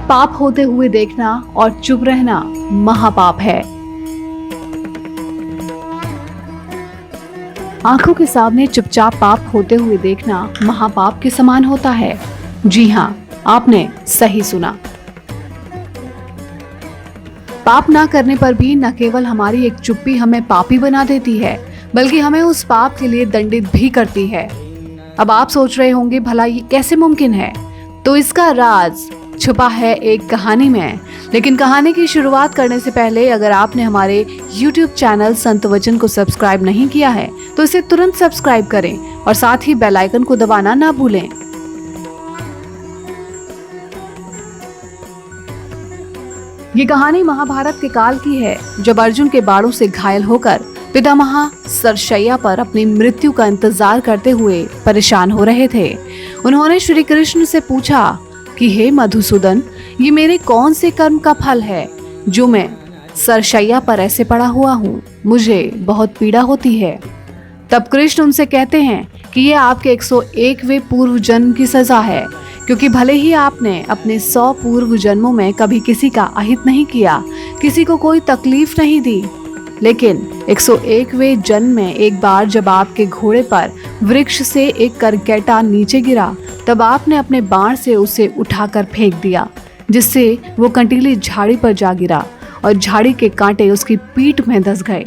पाप होते हुए देखना और चुप रहना महापाप है। आंखों के सामने चुपचाप पाप होते हुए देखना महापाप के समान होता है। जी हाँ, आपने सही सुना। पाप ना करने पर भी न केवल हमारी एक चुप्पी हमें पापी बना देती है, बल्कि हमें उस पाप के लिए दंडित भी करती है। अब आप सोच रहे होंगे, भला ये कैसे मुमकिन है? तो इसका राज छुपा है एक कहानी में। लेकिन कहानी की शुरुआत करने से पहले अगर आपने हमारे YouTube चैनल संत वचन को सब्सक्राइब नहीं किया है तो इसे तुरंत सब्सक्राइब करें और साथ ही बेल आइकन को दबाना ना भूलें। ये कहानी महाभारत के काल की है, जब अर्जुन के बाणों से घायल होकर पितामह सरशैया पर अपनी मृत्यु का इंतजार करते हुए परेशान हो रहे थे। उन्होंने श्री कृष्ण से पूछा कि हे मधुसूदन, ये मेरे कौन से कर्म का फल है जो मैं सरशैया पर ऐसे पड़ा हुआ हूँ? मुझे बहुत पीड़ा होती है। तब कृष्ण उनसे कहते हैं कि ये आपके 101वें पूर्व जन्म की सजा है, क्योंकि भले ही आपने अपने 100 पूर्व जन्मों में कभी किसी का अहित नहीं किया, किसी को कोई तकलीफ नहीं दी, लेकिन 101वें जन्म में एक बार जब आपके घोड़े पर वृक्ष से एक करकेटा नीचे गिरा, तब आपने अपने बाण से उसे उठाकर फेंक दिया, जिससे वो कंटीली झाड़ी पर जा गिरा और झाड़ी के कांटे उसकी पीठ में धंस गए।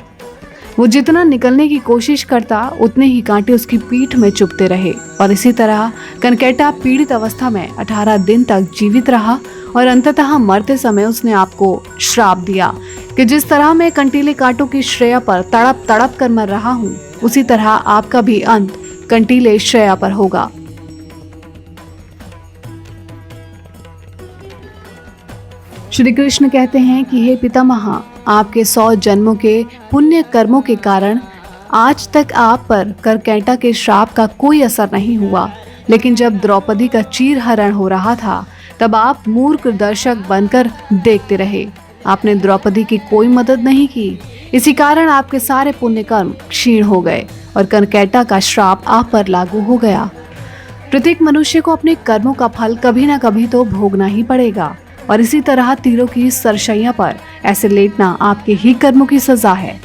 वो जितना निकलने की कोशिश करता उतने ही कांटे उसकी पीठ में चुभते रहे और इसी तरह करकेटा पीड़ित अवस्था में 18 दिन तक जीवित रहा और अंततः मरते समय उसने आपको श्राप दिया कि जिस तरह मैं कंटीले कांटों की श्रेया पर तड़प तड़प कर मर रहा हूँ, उसी तरह आपका भी अंत कंटीले श्रेया पर होगा। श्री कृष्ण कहते हैं कि हे पितामह, आपके 100 जन्मों के पुण्य कर्मों के कारण आज तक आप पर करकेटा के श्राप का कोई असर नहीं हुआ, लेकिन जब द्रौपदी का चीरहरण हो रहा था तब आप मूर्ख दर्शक बनकर देखते रहे। आपने द्रौपदी की कोई मदद नहीं की। इसी कारण आपके सारे पुण्य कर्म क्षीण हो गए और करकेटा का श्राप आप पर लागू हो गया। प्रत्येक मनुष्य को अपने कर्मों का फल कभी न कभी तो भोगना ही पड़ेगा और इसी तरह तीरों की सरशैया पर ऐसे लेटना आपके ही कर्मों की सजा है।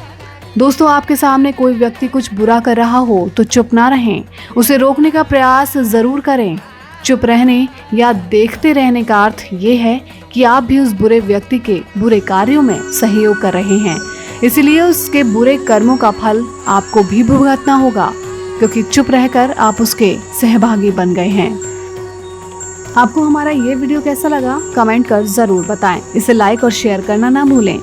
दोस्तों, आपके सामने कोई व्यक्ति कुछ बुरा कर रहा हो तो चुप ना रहें, उसे रोकने का प्रयास जरूर करें। चुप रहने या देखते रहने का अर्थ ये है कि आप भी उस बुरे व्यक्ति के बुरे कार्यों में सहयोग कर रहे हैं, इसलिए उसके बुरे कर्मों का फल आपको भी भुगतना होगा, क्योंकि चुप रहकर आप उसके सहभागी बन गए हैं। आपको हमारा ये वीडियो कैसा लगा कमेंट कर जरूर बताएं। इसे लाइक और शेयर करना ना भूलें।